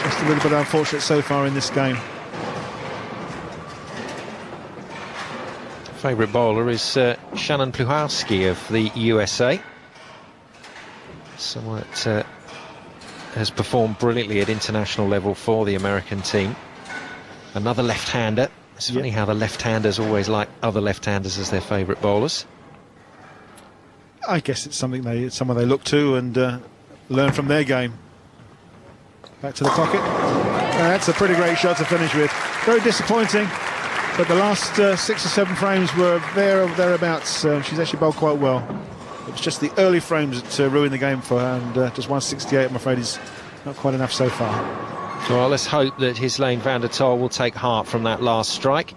Just a little bit unfortunate so far in this game. Favourite bowler is Shannon Pluhowski of the USA. Someone that has performed brilliantly at international level for the American team. Another left-hander. It's funny how the left-handers always like other left-handers as their favourite bowlers. I guess it's someone they look to and learn from their game. Back to the pocket. That's a pretty great shot to finish with. Very disappointing, but the last 6 or 7 frames were there or thereabouts. She's actually bowled quite well. It was just the early frames that ruined the game for her, and just 168, I'm afraid, is not quite enough so far. Well, let's hope that Ghislaine van der Tol will take heart from that last strike.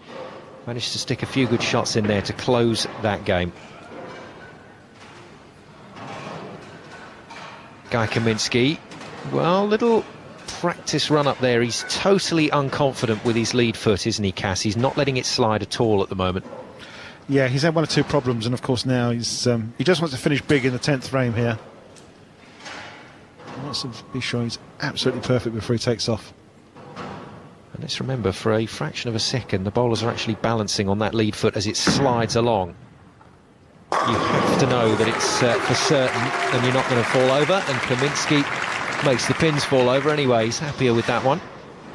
Managed to stick a few good shots in there to close that game. Guy Kaminsky, well, little practice run up there. He's totally unconfident with his lead foot, isn't he, Cass? He's not letting it slide at all at the moment. Yeah, he's had 1 or 2 problems, and of course now he just wants to finish big in the 10th frame here. He wants to be sure he's absolutely perfect before he takes off. And let's remember, for a fraction of a second, the bowlers are actually balancing on that lead foot as it slides along. You have to know that it's for certain and you're not going to fall over, and Kaminsky makes the pins fall over anyway. He's happier with that one.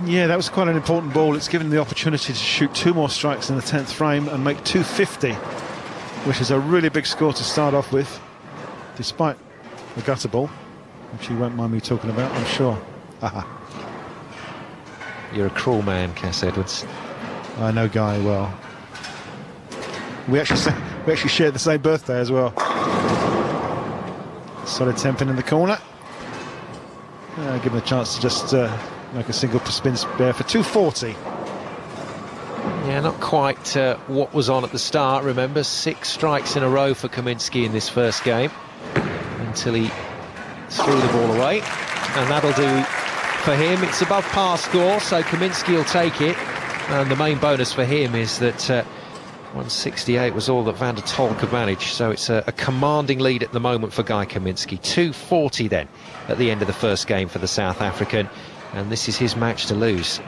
Yeah, that was quite an important ball. It's given him the opportunity to shoot 2 more strikes in the 10th frame and make 250, which is a really big score to start off with, despite the gutter ball, which you won't mind me talking about, I'm sure. You're a cruel man, Cass Edwards. I know Guy well. We actually shared the same birthday as well. Solid Tenpin in the corner. Give him a chance to just make a single spin spare for 240. Yeah, not quite what was on at the start. Remember, 6 strikes in a row for Kaminsky in this first game until he threw the ball away, and that'll do for him. It's above par score, so Kaminsky will take it, and the main bonus for him is that 168 was all that van der Tol could manage, so it's a commanding lead at the moment for Guy Kaminsky. 240 then at the end of the first game for the South African, and this is his match to lose.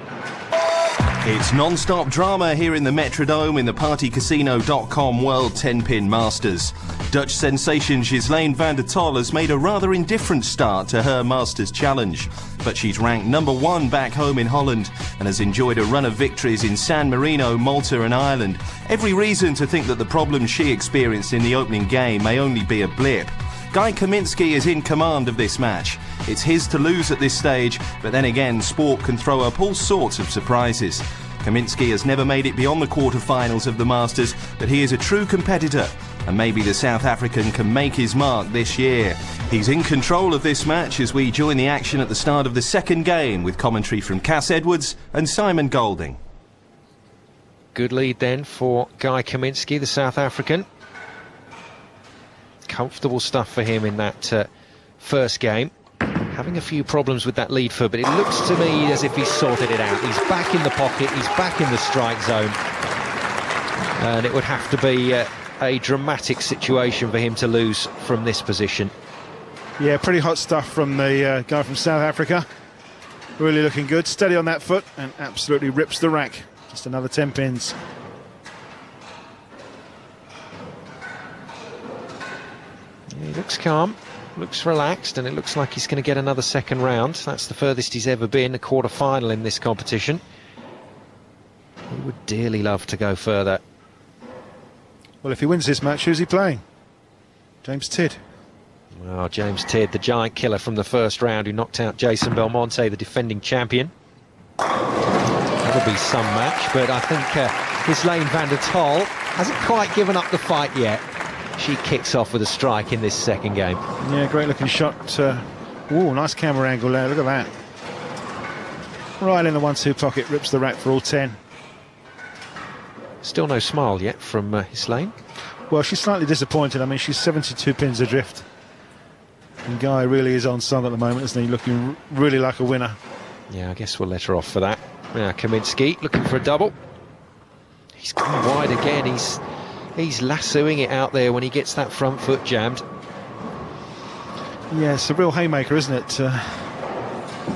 It's non-stop drama here in the Metrodome in the partycasino.com World 10-Pin Masters. Dutch sensation Ghislaine van der Tol has made a rather indifferent start to her Masters challenge, but she's ranked #1 back home in Holland and has enjoyed a run of victories in San Marino, Malta and Ireland. Every reason to think that the problems she experienced in the opening game may only be a blip. Guy Kaminsky is in command of this match. It's his to lose at this stage, but then again, sport can throw up all sorts of surprises. Kaminsky has never made it beyond the quarter-finals of the Masters, but he is a true competitor, and maybe the South African can make his mark this year. He's in control of this match as we join the action at the start of the second game with commentary from Cass Edwards and Simon Golding. Good lead then for Guy Kaminsky, the South African. Comfortable stuff for him in that first game. Having a few problems with that lead foot, but it looks to me as if he's sorted it out. He's back in the pocket, he's back in the strike zone, and it would have to be a dramatic situation for him to lose from this position. Yeah, pretty hot stuff from the guy from South Africa. Really looking good, steady on that foot, and absolutely rips the rack. Just another 10 pins. He looks calm, looks relaxed, and it looks like he's going to get another second round. That's the furthest he's ever been, a quarter-final in this competition. He would dearly love to go further. Well, if he wins this match, who's he playing? James Tidd. Well, James Tidd, the giant killer from the first round who knocked out Jason Belmonte, the defending champion. That'll be some match, but I think Ghislaine van der Tol hasn't quite given up the fight yet. She kicks off with a strike in this second game. Yeah, great looking shot. Ooh, nice camera angle there, look at that. Right in the 1-2 pocket, rips the rack for all 10. Still no smile yet from Ghislaine. Well, she's slightly disappointed. I mean, she's 72 pins adrift. And Guy really is on song at the moment, isn't he? Looking really like a winner. Yeah, I guess we'll let her off for that. Now, Kaminsky looking for a double. He's gone wide again. He's lassoing it out there when he gets that front foot jammed. Yeah, it's a real haymaker, isn't it?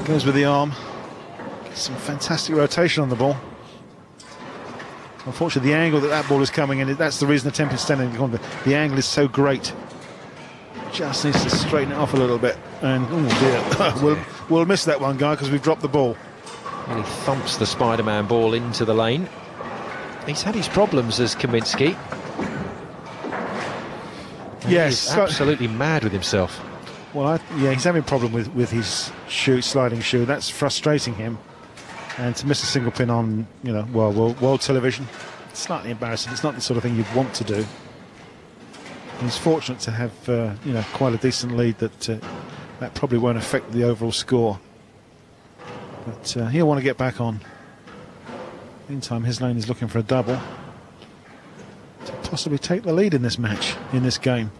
Goes with the arm. Some fantastic rotation on the ball. Unfortunately, the angle that ball is coming in, that's the reason the Tenpin standing in the corner. The angle is so great. Just needs to straighten it off a little bit. And, oh dear, we'll miss that one, guy, because we've dropped the ball. And he thumps the Spider-Man ball into the lane. He's had his problems as Kaminsky. Yes. He's absolutely mad with himself. Well, yeah, he's having a problem with his sliding shoe. That's frustrating him. And to miss a single pin on, world television, it's slightly embarrassing. It's not the sort of thing you'd want to do. He's fortunate to have, quite a decent lead that probably won't affect the overall score. But he'll want to get back on. Meantime, his lane is looking for a double to possibly take the lead in this match, in this game.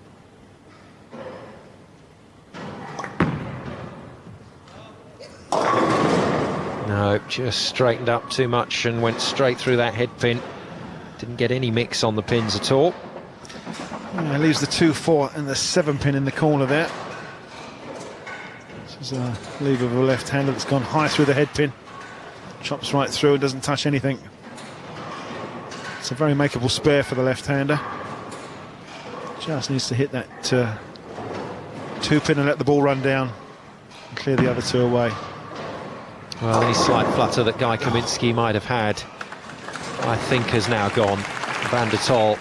No, just straightened up too much and went straight through that head pin. Didn't get any mix on the pins at all. Yeah, leaves the 2-4 and the 7 pin in the corner there. This is a lead of a left-hander that's gone high through the head pin. Chops right through and doesn't touch anything. It's a very makeable spare for the left-hander. Just needs to hit that 2 pin and let the ball run down and clear the other 2 away. Well, any slight flutter that Guy Kaminsky might have had, I think, has now gone. Van der Tol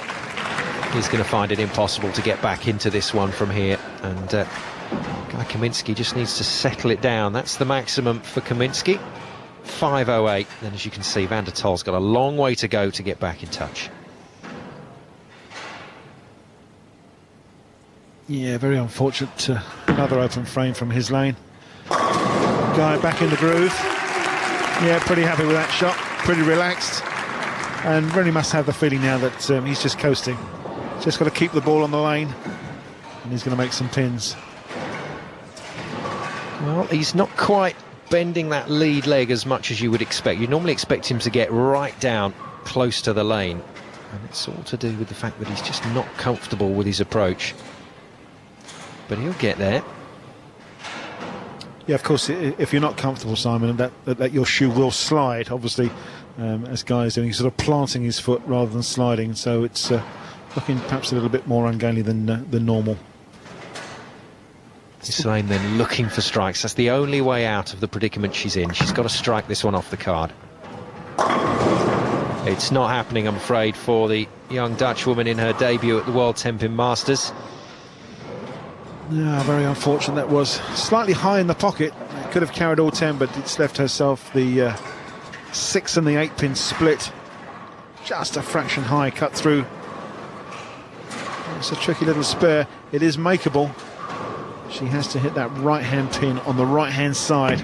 is going to find it impossible to get back into this one from here, and Guy Kaminsky just needs to settle it down. That's the maximum for Kaminsky, 5.08. And as you can see, Van der Tol's got a long way to go to get back in touch. Yeah, very unfortunate. Another open frame from his lane. Guy back in the groove. Yeah, pretty happy with that shot. Pretty relaxed. And really must have the feeling now that he's just coasting. Just got to keep the ball on the lane. And he's going to make some pins. Well, he's not quite bending that lead leg as much as you would expect. You normally expect him to get right down close to the lane. And it's all to do with the fact that he's just not comfortable with his approach. But he'll get there. Yeah, of course, if you're not comfortable, Simon, that your shoe will slide, obviously, as Guy is doing. He's sort of planting his foot rather than sliding, so it's looking perhaps a little bit more ungainly than normal. This lane then looking for strikes. That's the only way out of the predicament she's in. She's got to strike this one off the card. It's not happening, I'm afraid, for the young Dutch woman in her debut at the World Tenpin Masters. Yeah, very unfortunate that was. Slightly high in the pocket. It could have carried all 10, but it's left herself the 6 and the 8 pin split. Just a fraction high, cut through. It's a tricky little spare. It is makeable. She has to hit that right-hand pin on the right-hand side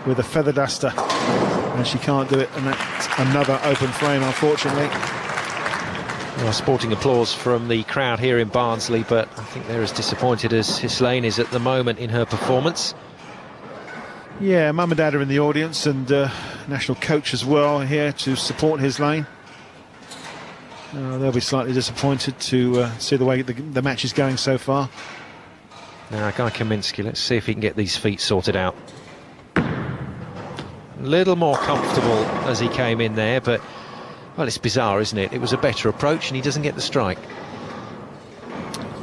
with a feather duster, and she can't do it, and that's another open frame, unfortunately. Well, sporting applause from the crowd here in Barnsley, but I think they're as disappointed as Hislaine is at the moment in her performance. Yeah, Mum and Dad are in the audience, and national coach as well here to support Hislaine. They'll be slightly disappointed to see the way the match is going so far. Now, Guy Kaminsky, let's see if he can get these feet sorted out. A little more comfortable as he came in there, but well, it's bizarre, isn't it? It was a better approach and he doesn't get the strike.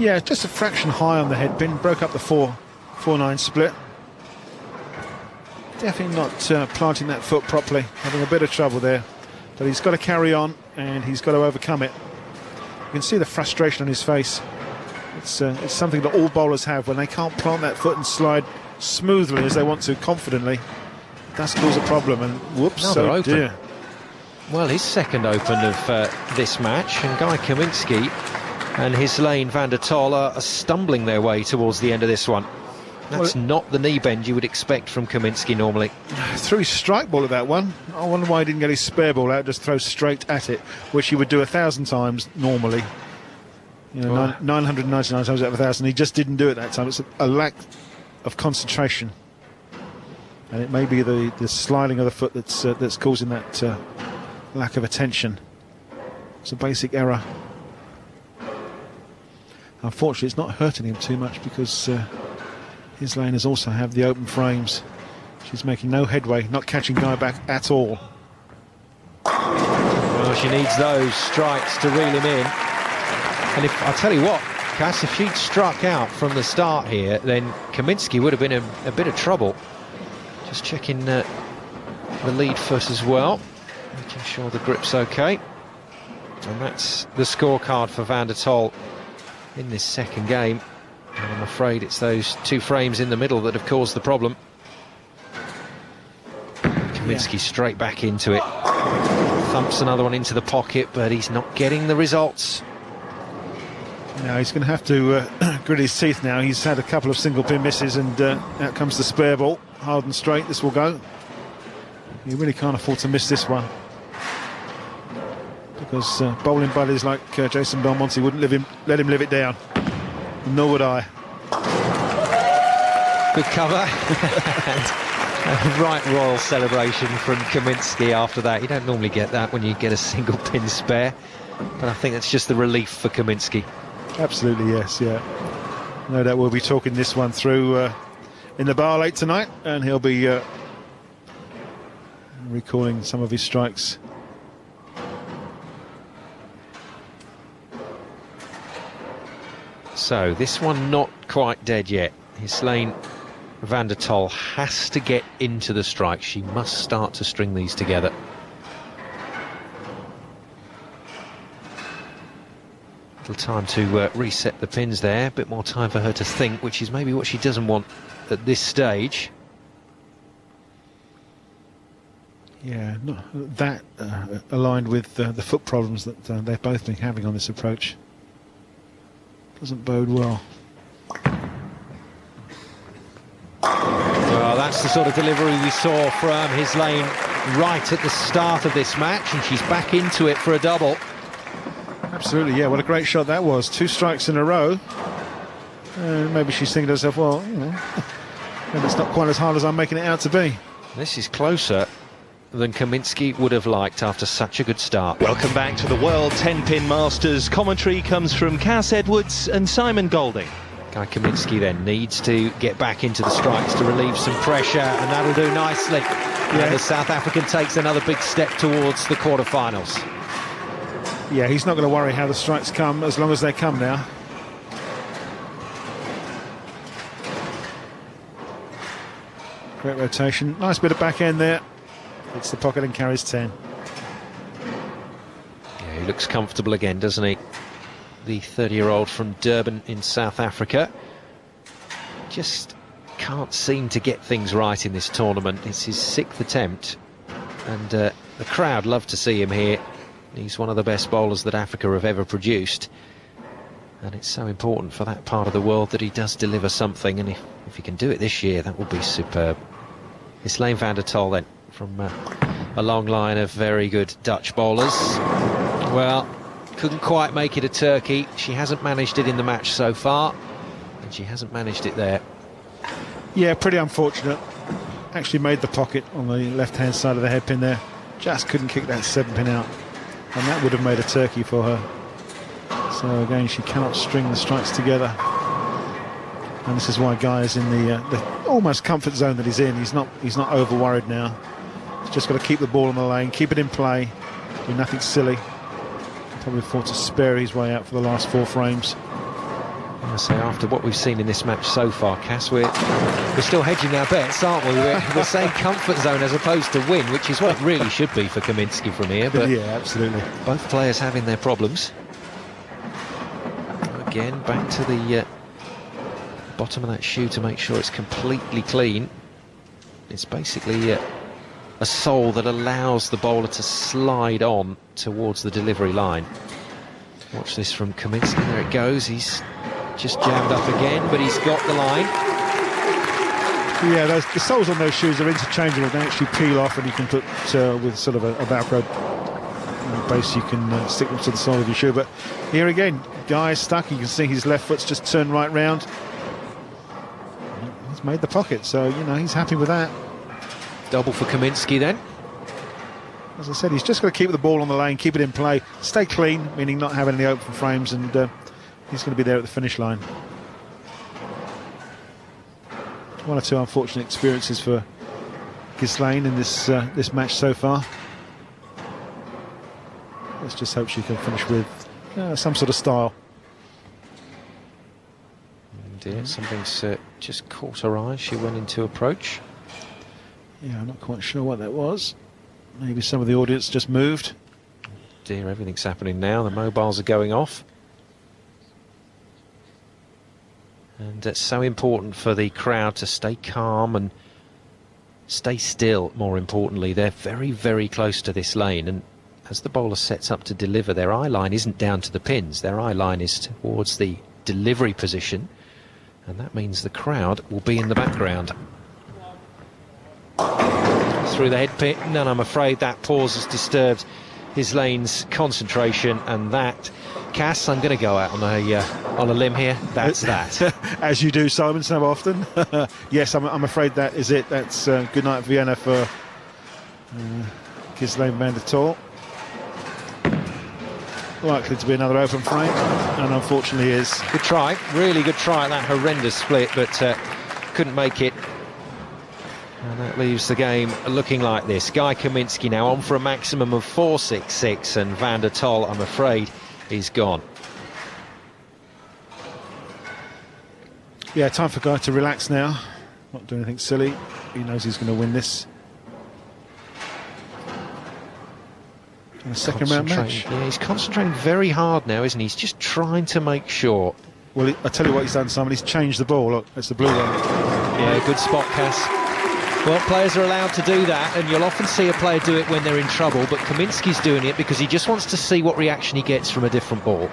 Yeah, just a fraction high on the head pin. Broke up the 4-9 split. Definitely not planting that foot properly. Having a bit of trouble there. But he's got to carry on and he's got to overcome it. You can see the frustration on his face. It's something that all bowlers have when they can't plant that foot and slide smoothly as they want to, confidently. It does cause a problem, and whoops, Another oh open. dear. Well, his second open of this match, and Guy Kaminsky and Hislaine van der Tol are stumbling their way towards the end of this one. That's not the knee bend you would expect from Kaminsky normally. Threw his strike ball at that one. I wonder why he didn't get his spare ball out, just throw straight at it, which he would do 1,000 times normally. 999 times out of 1,000. He just didn't do it that time. It's a lack of concentration, and it may be the sliding of the foot that's causing that lack of attention. It's a basic error. Unfortunately, it's not hurting him too much because his laners also have the open frames. She's making no headway, not catching Guy back at all. Well, she needs those strikes to reel him in. And if I'll tell you what, Cass, if she'd struck out from the start here, then Kaminski would have been a bit of trouble. Just checking the lead foot as well, making sure the grip's okay. And that's the scorecard for Van der Tol in this second game. And I'm afraid it's those 2 frames in the middle that have caused the problem. Kaminski straight back into it. Thumps another one into the pocket, but he's not getting the results. Now he's going to have to grit his teeth now. He's had a couple of single pin misses, and out comes the spare ball. Hard and straight, this will go. You really can't afford to miss this one, because bowling buddies like Jason Belmonte wouldn't let him live it down. Nor would I. Good cover. And a right royal celebration from Kaminski after that. You don't normally get that when you get a single pin spare, but I think that's just the relief for Kaminski. Absolutely, yes, yeah. No doubt we'll be talking this one through in the bar late tonight, and he'll be recalling some of his strikes. So this one not quite dead yet. Ghislaine Van der Tol has to get into the strike. She must start to string these together. Little time to reset the pins there. A bit more time for her to think, which is maybe what she doesn't want at this stage. Yeah, not that aligned with the foot problems that they've both been having on this approach. Doesn't bode well. Well, that's the sort of delivery we saw from Ghislaine right at the start of this match, and she's back into it for a double. Absolutely, yeah, what a great shot that was. 2 strikes in a row. Maybe she's thinking to herself, well, you know, maybe it's not quite as hard as I'm making it out to be. This is closer than Kaminski would have liked after such a good start. Welcome back to the World 10-Pin Masters. Commentary comes from Cass Edwards and Simon Golding. Guy Kaminski then needs to get back into the strikes to relieve some pressure, and that'll do nicely. Yeah. And the South African takes another big step towards the quarterfinals. Yeah, he's not going to worry how the strikes come, as long as they come now. Great rotation. Nice bit of back end there. Hits the pocket and carries 10. Yeah, he looks comfortable again, doesn't he? The 30-year-old from Durban in South Africa. Just can't seem to get things right in this tournament. It's his 6th attempt, and the crowd love to see him here. He's one of the best bowlers that Africa have ever produced, and it's so important for that part of the world that he does deliver something, and if he can do it this year, that will be superb. Ghislaine Van der Tol then, from a long line of very good Dutch bowlers. Well, couldn't quite make it a turkey. She hasn't managed it in the match so far, and she hasn't managed it there. Yeah, pretty unfortunate. Actually made the pocket on the left-hand side of the headpin there. Just couldn't kick that 7-pin out, and that would have made a turkey for her. So again, she cannot string the strikes together, and this is why Guy is in the almost comfort zone that he's in. He's not over worried now. He's just got to keep the ball in the lane, keep it in play, do nothing silly. Probably thought to spare his way out for the last 4 frames. I say, after what we've seen in this match so far, Cass, we're still hedging our bets, aren't we? We're saying comfort zone as opposed to win, which is what it really should be for Kaminski from here. But yeah, absolutely. Both players having their problems. Again, back to the bottom of that shoe to make sure it's completely clean. It's basically a sole that allows the bowler to slide on towards the delivery line. Watch this from Kaminski. There it goes. He's just jammed up again, but he's got the line. Yeah, the soles on those shoes are interchangeable. They actually peel off, and you can put with sort of a Velcro base, you can stick them to the sole of your shoe. But here again, Guy is stuck. You can see his left foot's just turned right round. He's made the pocket, so you know he's happy with that. Double for Kaminski then. As I said, he's just got to keep the ball on the lane, keep it in play, stay clean, meaning not having any open frames, and he's going to be there at the finish line. 1 or 2 unfortunate experiences for Ghislaine in this this match so far. Let's just hope she can finish with some sort of style. Dear, something's just caught her eye. She went into approach. Yeah, I'm not quite sure what that was. Maybe some of the audience just moved. Dear, everything's happening now. The mobiles are going off. And it's so important for the crowd to stay calm and stay still, more importantly. They're very, very close to this lane, and as the bowler sets up to deliver, their eye line isn't down to the pins. Their eye line is towards the delivery position, and that means the crowd will be in the background. Through the head pin, and I'm afraid that pause has disturbed Ghislaine's concentration, and that, Cass, I'm going to go out on a limb here. That's that. As you do, Simon, so often. Yes, I'm afraid that is it. That's good night Vienna for Ghislaine van der Tal. Likely to be another open frame, and unfortunately is. Good try, really good try at that horrendous split, but couldn't make it. And that leaves the game looking like this. Guy Kaminsky now on for a maximum of 466, and van der Tal, I'm afraid, is gone. Yeah, time for Guy to relax now. Not do anything silly. He knows he's going to win this. In a second round match. Yeah, he's concentrating very hard now, isn't he? He's just trying to make sure. Well, I tell you what he's done, Simon. He's changed the ball. Look, that's the blue one. Yeah, good spot, Cass. Well, players are allowed to do that, and you'll often see a player do it when they're in trouble, but Kaminsky's doing it because he just wants to see what reaction he gets from a different ball.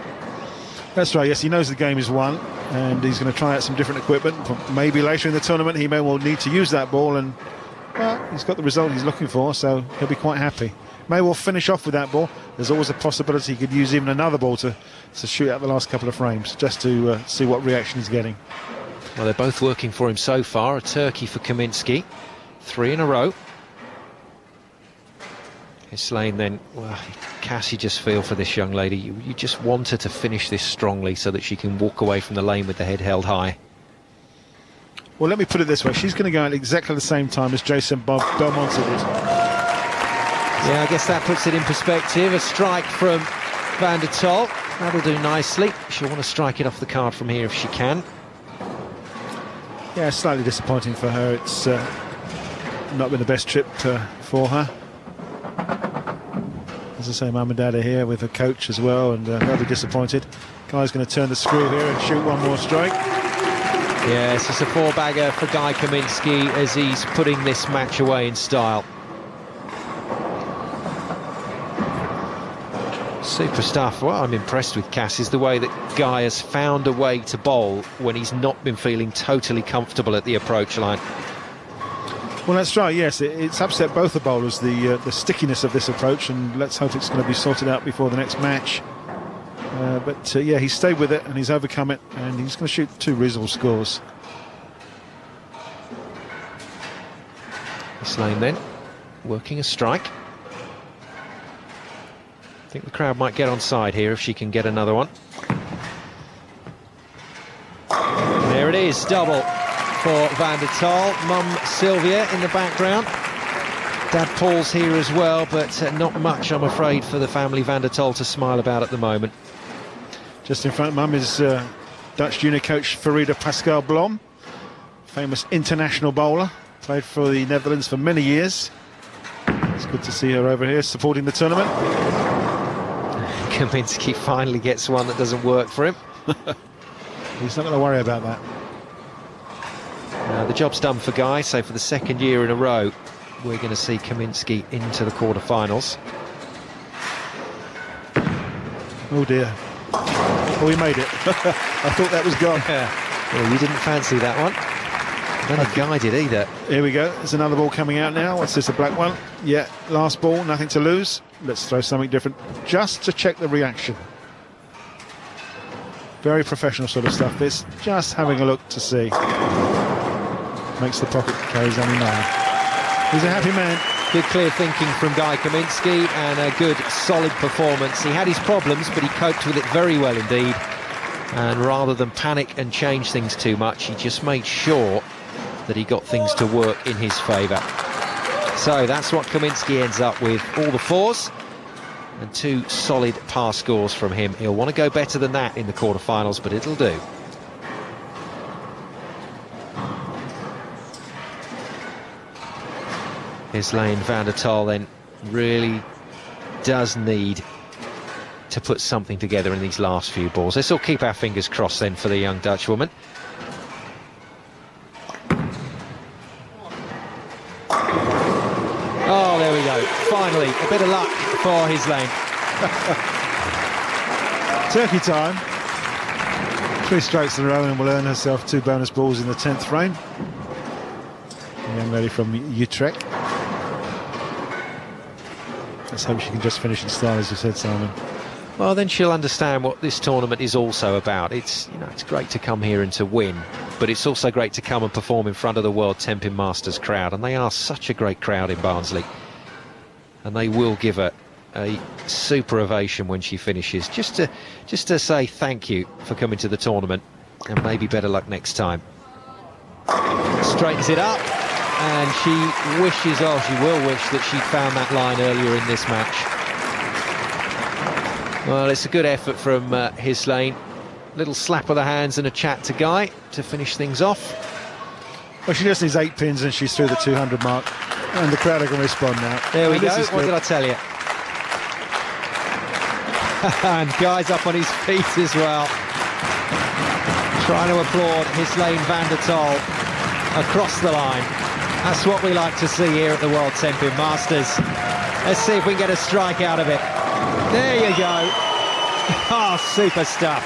That's right, yes, he knows the game is won, and he's going to try out some different equipment. Maybe later in the tournament he may well need to use that ball, and well, he's got the result he's looking for, so he'll be quite happy. May well finish off with that ball. There's always a possibility he could use even another ball to shoot out the last couple of frames, just to see what reaction he's getting. Well, they're both working for him so far. A turkey for Kaminsky. 3 in a row. Ghislaine then, well, Cass, you just feel for this young lady. You just want her to finish this strongly so that she can walk away from the lane with the head held high. Well, let me put it this way. She's going to go at exactly the same time as Jason Belmont did. Yeah, I guess that puts it in perspective. A strike from van der Tal. That'll do nicely. She'll want to strike it off the card from here if she can. Yeah, slightly disappointing for her. It's not been the best trip for her. As I say, Mum and Dad are here with a coach as well, and they'll be disappointed. Guy's going to turn the screw here and shoot one more strike. Yes, it's a 4-bagger for Guy Kaminsky as he's putting this match away in style. Super stuff. Well, I'm impressed with Cass is the way that Guy has found a way to bowl when he's not been feeling totally comfortable at the approach line. Well, that's right, yes. It's upset both the bowlers, the stickiness of this approach, and let's hope it's going to be sorted out before the next match. But yeah, he's stayed with it and he's overcome it, and he's going to shoot 2 reasonable scores. Ghislaine then, working a strike. I think the crowd might get on side here if she can get another one. There it is, double for van der Tal. Mum Sylvia in the background. Dad Paul's here as well, but not much, I'm afraid, for the family van der Tal to smile about at the moment. Just in front of Mum is Dutch junior coach Farida Pascal Blom, famous international bowler, played for the Netherlands for many years. It's good to see her over here supporting the tournament. Kaminsky finally gets one that doesn't work for him. He's not going to worry about that. The job's done for Guy, so for the second year in a row we're going to see Kaminsky into the quarterfinals. Oh dear. Oh, he made it. I thought that was gone. Well, you didn't fancy that one. I don't think Guy did either. Here we go. There's another ball coming out now. What's this, a black one? Yeah, last ball, nothing to lose. Let's throw something different just to check the reaction. Very professional sort of stuff, this. Just having a look to see. Makes the pocket carries only 9. He's a happy man. Good clear thinking from Guy Kaminsky and a good solid performance. He had his problems, but he coped with it very well indeed. And rather than panic and change things too much, he just made sure that he got things to work in his favour. So that's what Kaminsky ends up with, all the fours and 2 solid par scores from him. He'll want to go better than that in the quarterfinals, but it'll do. Ghislaine van der Tal then really does need to put something together in these last few balls. Let's all keep our fingers crossed then for the young Dutch woman. Oh, there we go. Finally, a bit of luck for Ghislaine. Turkey time. 3 strokes in a row and will earn herself 2 bonus balls in the 10th frame. The young lady from Utrecht. Let's hope she can just finish in style, as you said, Simon. Well, then she'll understand what this tournament is also about. It's, you know, it's great to come here and to win, but it's also great to come and perform in front of the World Tenpin Masters crowd, and they are such a great crowd in Barnsley, and they will give her a super ovation when she finishes, just to say thank you for coming to the tournament, and maybe better luck next time. Straightens it up, and she will wish that she'd found that line earlier in this match. Well, it's a good effort from Ghislaine. Little slap of the hands and a chat to Guy to finish things off. Well, she just needs 8 pins and she's through the 200 mark, and the crowd are going to respond now. There we go. What did I tell you? And Guy's up on his feet as well, trying to applaud Ghislaine van der Tal across the line. That's what we like to see here at the World Tenpin Masters. Let's see if we can get a strike out of it. There you go. Oh, super stuff.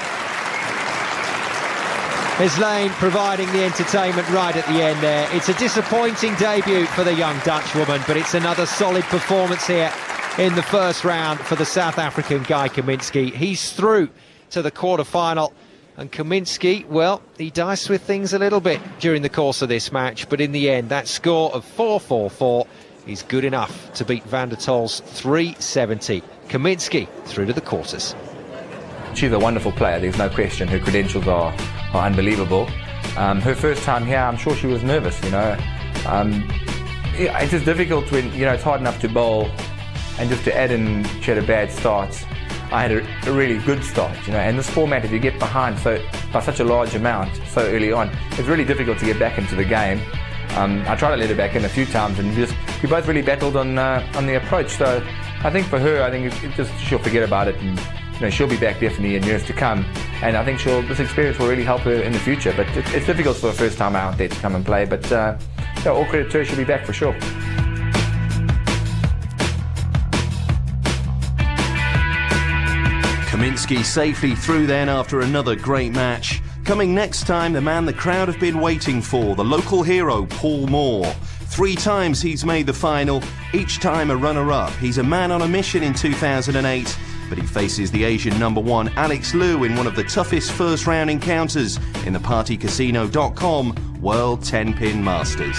Ghislaine providing the entertainment right at the end there. It's a disappointing debut for the young Dutch woman, but it's another solid performance here in the first round for the South African Guy Kaminsky. He's through to the quarter-final, and Kaminsky, well, he diced with things a little bit during the course of this match, but in the end, that score of 4-4-4 is good enough to beat van der Tal's 370. Kaminsky through to the quarters. She's a wonderful player, there's no question. Her credentials are unbelievable. Her first time here, I'm sure she was nervous, you know. It's just difficult when, you know, it's hard enough to bowl, and just to add in, she had a bad start. I had a really good start, you know, and this format, if you get behind by such a large amount so early on, it's really difficult to get back into the game. I tried to let her back in a few times, and we both really battled on the approach. So I think for her, I think she'll forget about it, and you know, she'll be back definitely in years to come. And I think this experience will really help her in the future. But it's difficult for a first time out there to come and play. But yeah, all credit to her, she'll be back for sure. Kaminsky safely through then after another great match. Coming next time, the man the crowd have been waiting for, the local hero, Paul Moore. 3 times he's made the final, each time a runner-up. He's a man on a mission in 2008, but he faces the Asian #1 Alex Liu in one of the toughest first-round encounters in the partycasino.com World Tenpin Masters.